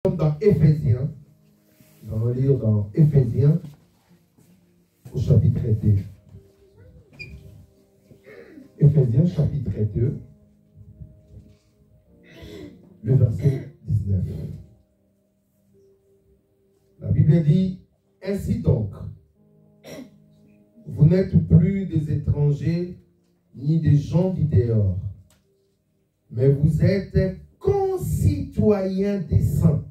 Dans Éphésiens, nous allons lire dans Éphésiens au chapitre 2. Éphésiens chapitre 2, le verset 19. La Bible dit, ainsi donc, vous n'êtes plus des étrangers ni des gens du dehors, mais vous êtes concitoyens des saints,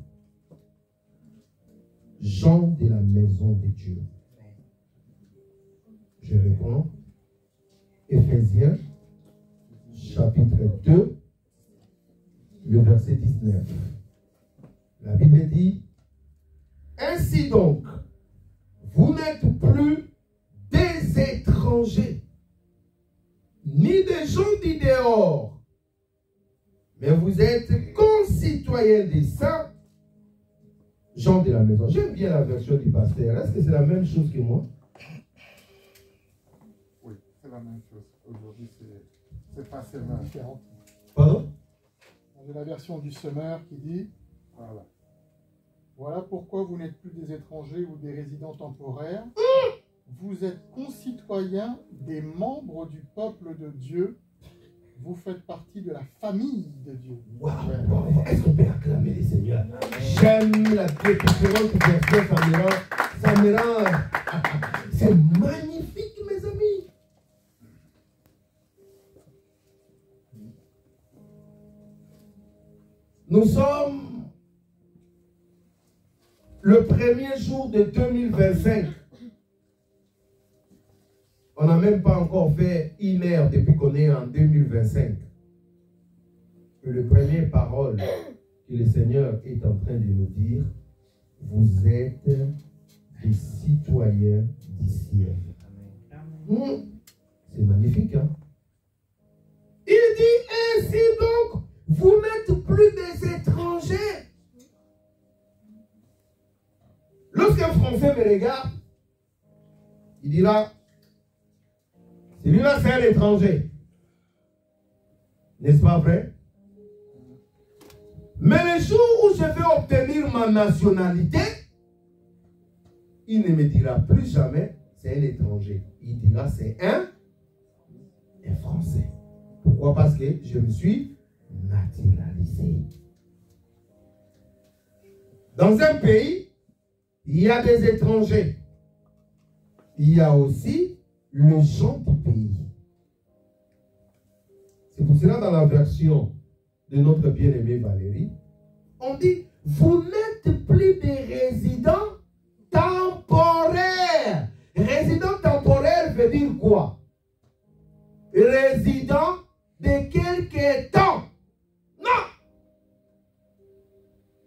gens de la maison de Dieu. Je réponds. Éphésiens, chapitre 2, le verset 19. La Bible dit, ainsi donc, vous n'êtes plus des étrangers, ni des gens du dehors, mais vous êtes concitoyens des saints, gens de la maison. J'aime bien la version du pasteur. Est-ce que c'est la même chose que moi? Oui, c'est la même chose. Aujourd'hui, c'est pas seulement différent. Pardon? J'ai la version du semeur qui dit, voilà. Voilà pourquoi vous n'êtes plus des étrangers ou des résidents temporaires. Vous êtes concitoyens des membres du peuple de Dieu. Vous faites partie de la famille de Dieu. Waouh, wow. Est-ce qu'on peut acclamer les seigneurs? J'aime la différente version, ça me rend, c'est magnifique, mes amis. Nous sommes le premier jour de 2025. On n'a même pas encore fait une heure depuis qu'on est en 2025. Et la première parole que le Seigneur est en train de nous dire, vous êtes des citoyens du ciel. C'est magnifique, hein? Il dit ainsi donc, vous n'êtes plus des étrangers. Lorsqu'un Français me regarde, il dira, celui-là, c'est un étranger. N'est-ce pas vrai? Mais le jour où je vais obtenir ma nationalité, il ne me dira plus jamais, c'est un étranger. Il dira, c'est un Français. Pourquoi? Parce que je me suis naturalisé. Dans un pays, il y a des étrangers. Il y a aussi les gens du pays. C'est pour cela, dans la version de notre bien-aimée Valérie, on dit, vous n'êtes plus des résidents temporaires. Résident temporaire veut dire quoi? Résident de quelque temps. Non!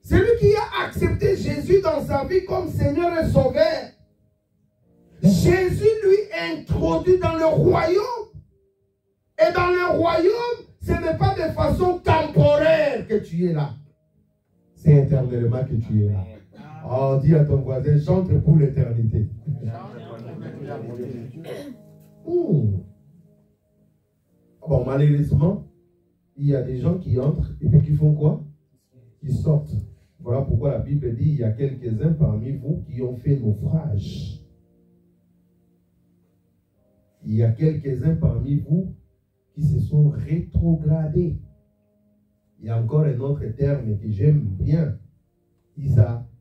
Celui qui a accepté Jésus dans sa vie comme Seigneur et Sauveur, Jésus lui introduit dans le royaume. Et dans le royaume, ce n'est pas de façon temporaire que tu es là. C'est éternellement que tu es là. Oh, dis à ton voisin, j'entre pour l'éternité. Bon, malheureusement, il y a des gens qui entrent et puis qui font quoi? Qui sortent. Voilà pourquoi la Bible dit, il y a quelques-uns parmi vous qui ont fait naufrage. Il y a quelques-uns parmi vous qui se sont rétrogradés. Il y a encore un autre terme que j'aime bien. Il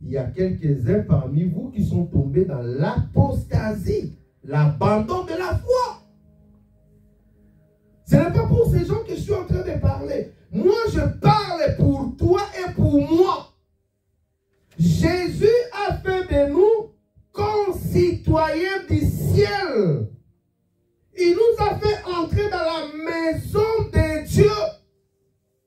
y a quelques-uns parmi vous qui sont tombés dans l'apostasie, l'abandon de la foi. Ce n'est pas pour ces gens que je suis en train de parler. Moi, je parle pour toi et pour moi. Jésus a fait de nous concitoyens du ciel. Il nous a fait entrer dans la maison de Dieu.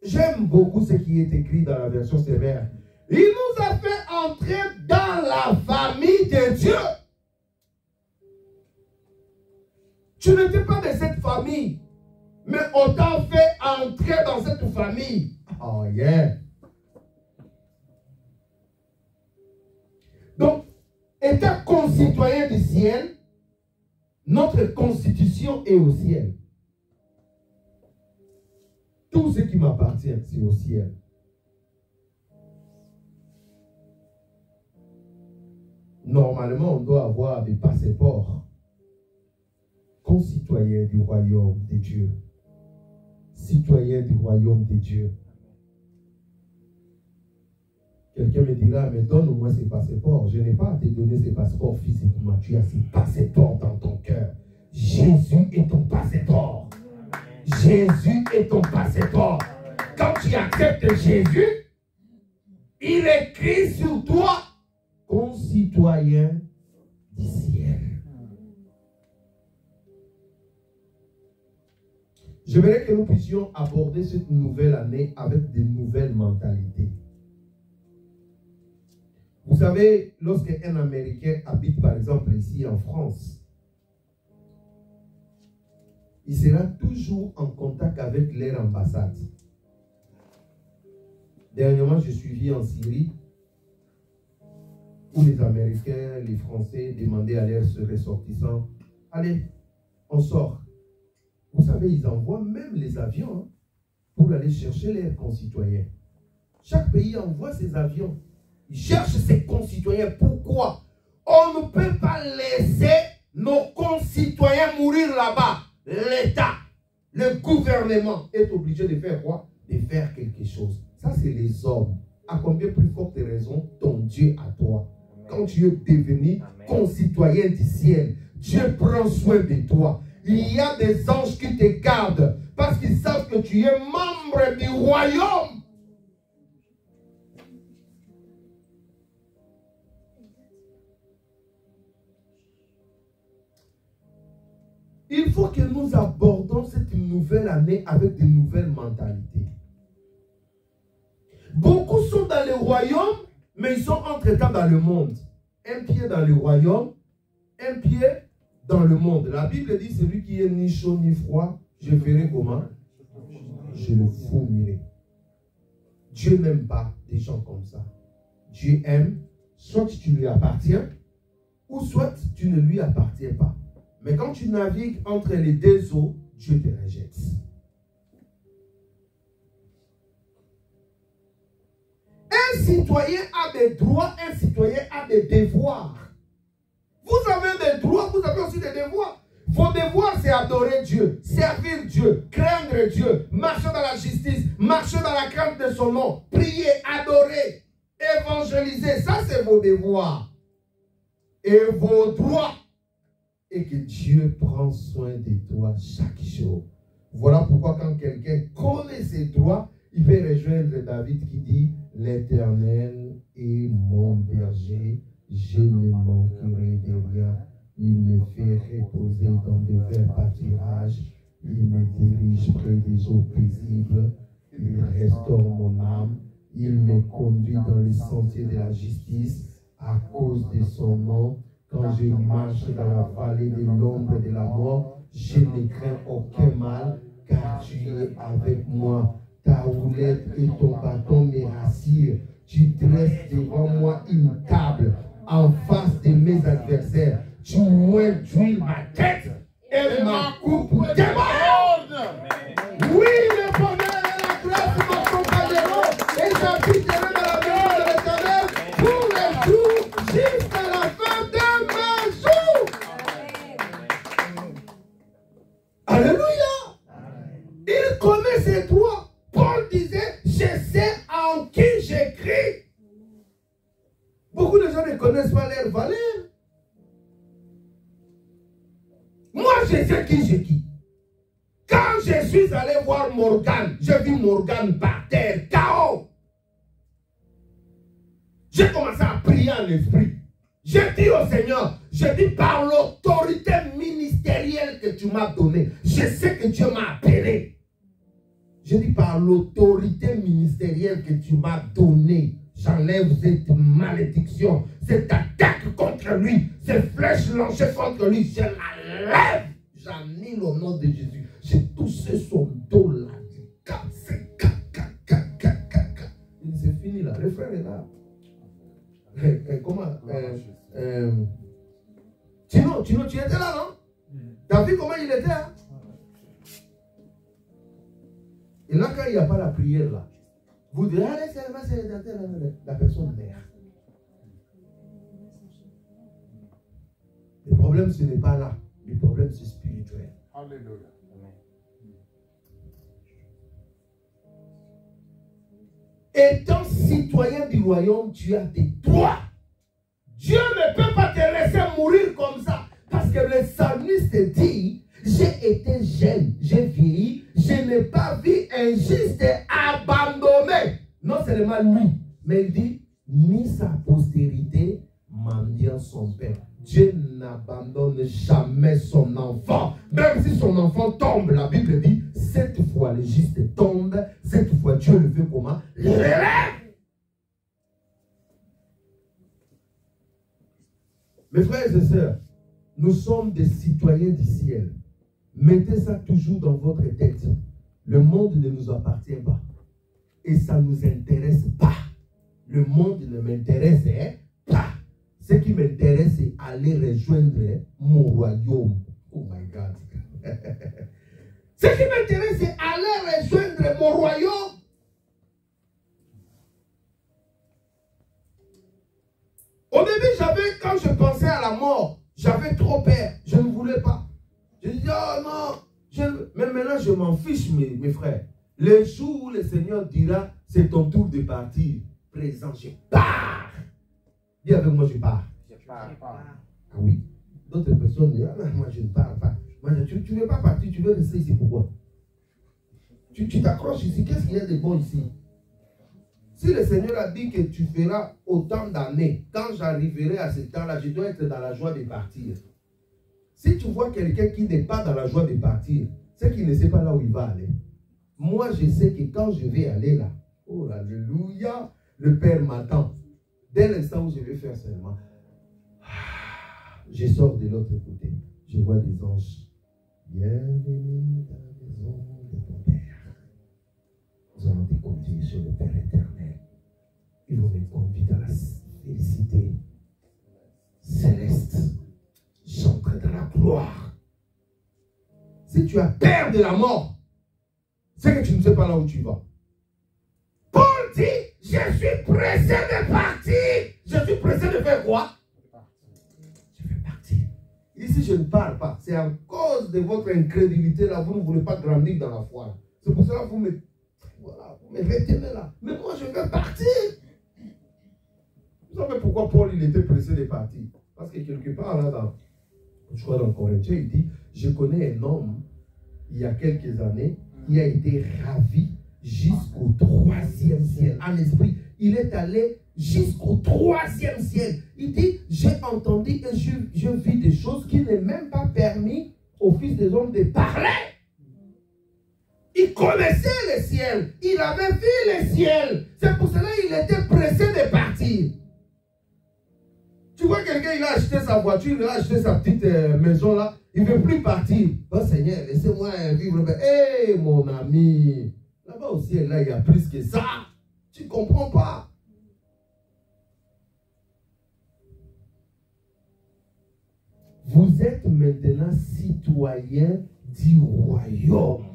J'aime beaucoup ce qui est écrit dans la version sévère. Il nous a fait entrer dans la famille de Dieu. Tu n'étais pas de cette famille, mais on t'a fait entrer dans cette famille. Oh yeah. Donc, étant concitoyen du ciel, notre constitution est au ciel. Tout ce qui m'appartient, c'est au ciel. Normalement, on doit avoir des passeports. Concitoyens du royaume de Dieu. Citoyens du royaume de Dieu. Quelqu'un me dira, mais donne-moi ces passeports. Je n'ai pas à te donner ces passeports physiquement. Tu as ces passeports dans ton cœur. Jésus est ton passeport. Jésus est ton passeport. Quand tu acceptes Jésus, il écrit sur toi, concitoyen du ciel. J'aimerais que nous puissions aborder cette nouvelle année avec de nouvelles mentalités. Vous savez, lorsqu'un Américain habite par exemple ici en France, il sera toujours en contact avec leur ambassade. Dernièrement, je suis suivi en Syrie, où les Américains, les Français demandaient à leurs ressortissants, allez, on sort. Vous savez, ils envoient même les avions pour aller chercher leurs concitoyens. Chaque pays envoie ses avions. Ils cherchent ses concitoyens. Pourquoi? On ne peut pas laisser nos concitoyens mourir là-bas. L'État, le gouvernement est obligé de faire quoi? De faire quelque chose. Ça, c'est les hommes. À combien plus forte raison ton Dieu à toi? Quand tu es devenu concitoyen du ciel, Dieu prend soin de toi. Il y a des anges qui te gardent parce qu'ils savent que tu es membre du royaume. Il faut que nous abordons cette nouvelle année avec de nouvelles mentalités. Beaucoup sont dans le royaume, mais ils sont entre-temps dans le monde. Un pied dans le royaume, un pied dans le monde. La Bible dit, celui qui est ni chaud ni froid, je ferai comment? Je le fourmirai. Dieu n'aime pas des gens comme ça. Dieu aime, soit tu lui appartiens, ou soit tu ne lui appartiens pas. Mais quand tu navigues entre les deux eaux, Dieu te rejette. Un citoyen a des droits, un citoyen a des devoirs. Vous avez des droits, vous avez aussi des devoirs. Vos devoirs, c'est adorer Dieu, servir Dieu, craindre Dieu, marcher dans la justice, marcher dans la crainte de son nom, prier, adorer, évangéliser. Ça, c'est vos devoirs. Et vos droits. Et que Dieu prend soin de toi chaque jour. Voilà pourquoi quand quelqu'un connaît ses droits, il peut rejoindre David qui dit, l'Éternel est mon berger, je ne manquerai de rien. Il me fait reposer dans de verts pâturages, il me dirige près des eaux paisibles, il restaure mon âme, il me conduit dans les sentiers de la justice à cause de son nom. Quand je marche dans la vallée de l'ombre de la mort, je ne crains aucun mal, car tu es avec moi. Ta houlette et ton bâton me rassurent. Tu dresses devant moi une table en face de mes adversaires. Tu oins ma tête et ma coupe déborde. Oui, le bonheur et la grâce m'accompagneront et j'habiterai dans la maison de l'Éternel pour les jours jusqu'à la fin de mes jours. Alléluia. Il connaît ses droits. Paul disait, je sais en qui j'écris. Beaucoup de gens ne connaissent pas leur valeur. Moi, je sais qui j'écris. Quand je suis allé voir Morgan, j'ai vu Morgan par terre, KO. J'ai commencé à prier en esprit. J'ai dit au Seigneur, j'ai dit par l'autorité ministérielle que tu m'as donnée, je sais que Dieu m'a appelé. J'ai dit par l'autorité ministérielle que tu m'as donnée, j'enlève cette malédiction, cette attaque contre lui, ces flèches lancées contre lui, je la lève. J'annule au nom de Jésus. J'ai touché son dos là. C'est fini là. Le frère est là. Comment Tino, tu étais là, non? T'as vu comment il était, hein? Et là, quand il n'y a pas la prière là, vous direz, allez, c'est la personne meurt. Le problème, ce n'est pas là. Le problème, c'est spirituel. Alléluia. Étant citoyen du royaume, tu as des droits. Dieu ne peut pas te laisser mourir comme ça. Parce que le psalmiste dit, j'ai été jeune, j'ai vieilli, je n'ai pas vu un juste abandonné. Non seulement lui, mais il dit, ni sa postérité mendiant son père. Dieu n'abandonne jamais son enfant. Même si son enfant tombe, la Bible dit, cette fois le juste tombe, cette fois Dieu le fait comment? Le relève. Mes frères et sœurs, nous sommes des citoyens du ciel. Mettez ça toujours dans votre tête. Le monde ne nous appartient pas. Et ça ne nous intéresse pas. Le monde ne m'intéresse pas. Ce qui m'intéresse, c'est aller rejoindre mon royaume. Oh my God. Ce qui m'intéresse, c'est aller rejoindre mon royaume. Au début, quand je pensais à la mort, j'avais trop peur. Je ne voulais pas. Je disais, oh non. Mais maintenant, je m'en fiche, mes frères. Le jour où le Seigneur dira, c'est ton tour de partir. Présent, je pars. Dis avec moi, je pars. Je pars. Ah oui. D'autres personnes disent, ah, moi je ne pars pas. Tu ne veux pas partir, tu veux rester ici. Pourquoi? Tu t'accroches ici. Qu'est-ce qu'il y a de bon ici? Si le Seigneur a dit que tu feras autant d'années, quand j'arriverai à ce temps-là, je dois être dans la joie de partir. Si tu vois quelqu'un qui n'est pas dans la joie de partir, c'est qu'il ne sait pas là où il va aller. Moi, je sais que quand je vais aller là, oh alléluia, le Père m'attend. Dès l'instant où je vais faire seulement, je sors de l'autre côté. Je vois des anges. Bienvenue dans la maison de ton Père. Nous allons te conduire sur le Père éternel. Ils vont me conduire dans la félicité céleste. J'entre dans la gloire. Si tu as peur de la mort, c'est que tu ne sais pas là où tu vas. Paul dit, je suis pressé de partir. Je suis pressé de faire quoi? Je vais partir. Ici, je ne parle pas. C'est à cause de votre incrédulité là, vous ne voulez pas grandir dans la foi. C'est pour cela que vous me retenez là. Mais moi, je vais partir. Vous savez pourquoi Paul, il était pressé de partir? Parce que quelque part, là, je crois dans le Corinthien, il dit, je connais un homme, il y a quelques années, qui a été ravi jusqu'au 3e ciel. En esprit, il est allé jusqu'au 3e ciel. Il dit, j'ai entendu et je vis des choses qui n'est même pas permis aux fils des hommes de parler. Il connaissait le ciel. Il avait vu le ciel. C'est pour cela qu'il était pressé de partir. Tu vois quelqu'un, il a acheté sa voiture, il a acheté sa petite maison là. Il ne veut plus partir. Oh Seigneur, laissez-moi vivre. Hé, mon ami. Là-bas au ciel, là, il y a plus que ça. Tu ne comprends pas. Vous êtes maintenant citoyen du royaume.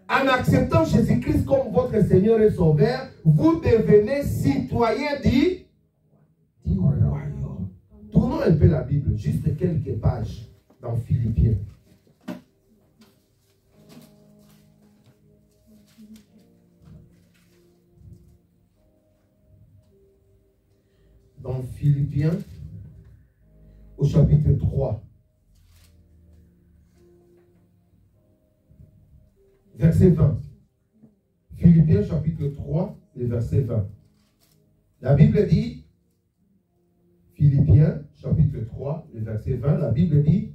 En acceptant Jésus-Christ comme votre Seigneur et Sauveur, vous devenez citoyen du royaume. Tournons un peu la Bible, juste quelques pages dans Philippiens. Dans Philippiens, au chapitre 3, verset 20. Philippiens, chapitre 3, le verset 20. La Bible dit, Philippiens, chapitre 3, le verset 20, la Bible dit,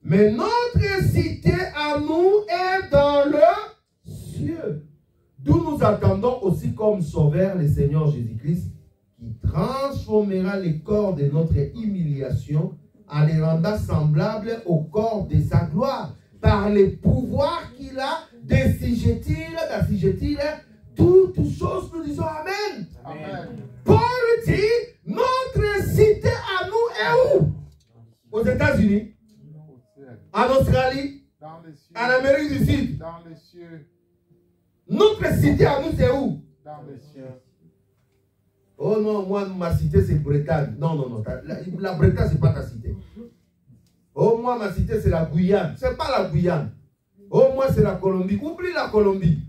mais notre cité à nous est dans le ciel, d'où nous attendons aussi comme sauveur le Seigneur Jésus-Christ, qui transformera les corps de notre humiliation en les rendant semblables au corps de sa gloire, par le pouvoir qu'il a d'assujettir toutes choses. Nous disons Amen. Amen. Paul dit, notre cité à nous est où? Aux États-Unis, en Australie, Dans les cieux. en Amérique du Sud. Dans les cieux. Notre cité à nous, c'est où? Dans les cieux. Oh non, moi, ma cité, c'est Bretagne. Non, non, non. La Bretagne, ce n'est pas ta cité. Oh, moi, ma cité, c'est la Guyane. Ce n'est pas la Guyane. Oh, moi, c'est la Colombie. Oublie la Colombie.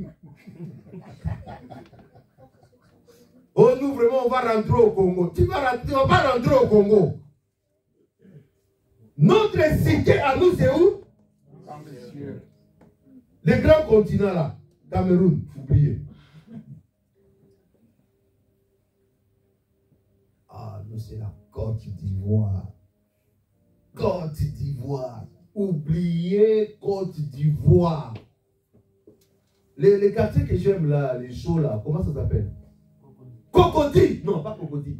Oh, nous, vraiment, on va rentrer au Congo. Tu ne vas pas rentrer au Congo. Notre cité à nous, c'est où? Les grands continents, là. Cameroun, oubliez. Ah, nous, c'est la Côte d'Ivoire. Côte d'Ivoire. Oubliez Côte d'Ivoire. Les quartiers que j'aime là, les chauds là, comment ça s'appelle? Cocody. Non, pas Cocody.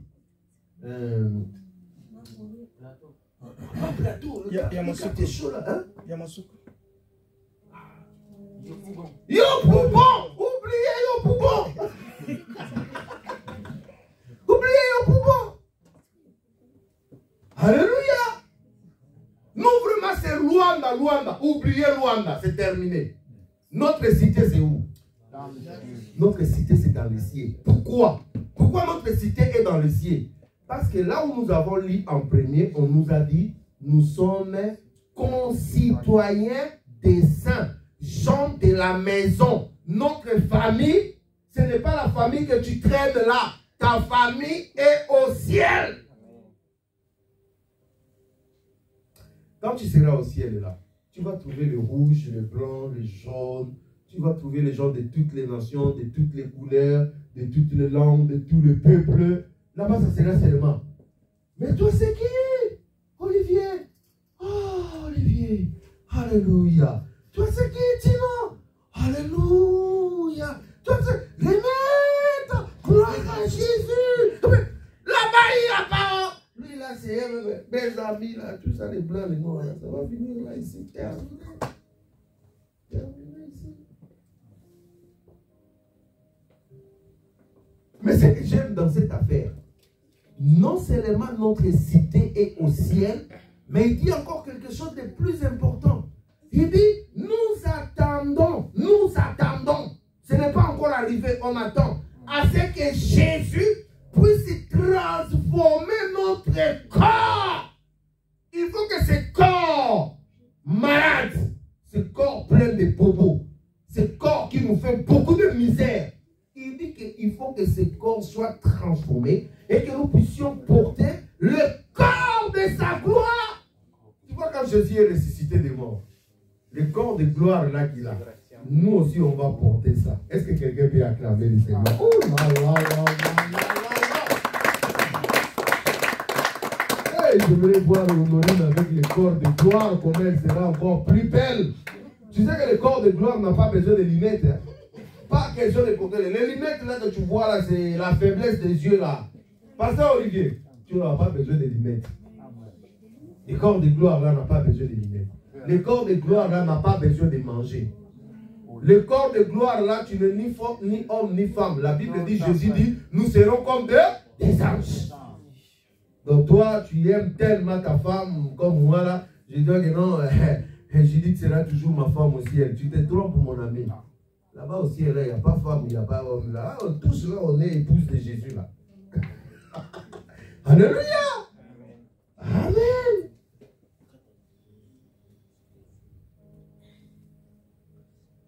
Plateau. Yamoussoukro. Chaud là, hein? Yamoussoukro. Yopougon. Oubliez Yopougon. Oubliez Yopougon. Alléluia. Nous, vraiment, c'est Luanda, Luanda. Oubliez Luanda, c'est terminé. Notre cité, c'est où? Notre cité, c'est dans le ciel. Pourquoi? Pourquoi notre cité est dans le ciel? Parce que là où nous avons lu en premier, on nous a dit, nous sommes concitoyens des saints, gens de la maison. Notre famille, ce n'est pas la famille que tu traînes là. Ta famille est au ciel. Quand tu seras au ciel là, tu vas trouver le rouge, le blanc, le jaune. Tu vas trouver les gens de toutes les nations, de toutes les couleurs, de toutes les langues, de tout le peuple. Là-bas, ça sera seulement. Mais toi, c'est qui? Olivier. Oh, Olivier. Alléluia. Toi, c'est qui, Tino? Alléluia. Toi, c'est les maîtres. Gloire à Jésus. Là-bas, il n'y a pas. Lui, là, c'est mes amis, là, tout ça, les blancs, les noirs. Ça va venir là, ici. Terminé. Terminé ici. Mais ce que j'aime dans cette affaire, non seulement notre cité est au ciel, mais il dit encore quelque chose de plus important. Il dit, nous attendons, ce n'est pas encore arrivé, on attend, à ce que Jésus puisse transformer notre corps. Il faut que ce corps malade, ce corps plein de bobos, ce corps qui nous fait beaucoup de misère, il dit qu'il faut que ce corps soit transformé et que nous puissions porter le corps de sa gloire. Tu vois, quand Jésus est ressuscité des morts, le corps de gloire là qu'il a, nous aussi on va porter ça. Est-ce que quelqu'un peut acclamer le Seigneur? Oh là là là là. Hey, je voudrais voir Honorine avec le corps de gloire, comment elle sera encore plus belle. Tu sais que le corps de gloire n'a pas besoin de lunettes. Hein? Pas question de côté. Les lunettes là que tu vois là, c'est la faiblesse des yeux là. Pasteur Olivier, tu n'auras pas besoin de lunettes. Le corps de gloire là n'a pas besoin de lunettes. Le corps de gloire là n'a pas besoin de manger. Le corps de gloire là, tu n'es ni homme ni femme. La Bible dit, Jésus dit, nous serons comme des anges. Donc toi, tu aimes tellement ta femme comme moi là. Je dis que non, Judith sera toujours ma femme au ciel. Tu te trompes mon ami. Là-bas au ciel, il n'y a pas femme, il n'y a pas homme. Là, tous là, on est épouse de Jésus là. Alléluia. Amen.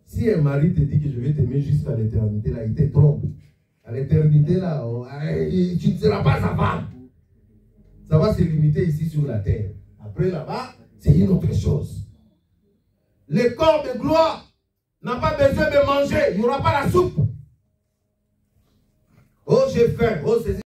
Si un mari te dit que je vais t'aimer jusqu'à l'éternité, là, il te trompe. À l'éternité, là, tu ne seras pas sa femme. Ça va se limiter ici sur la terre. Après, là-bas, c'est une autre chose. Le corps de gloire n'a pas besoin de manger. Il n'y aura pas la soupe. Oh, j'ai faim. Oh, c'est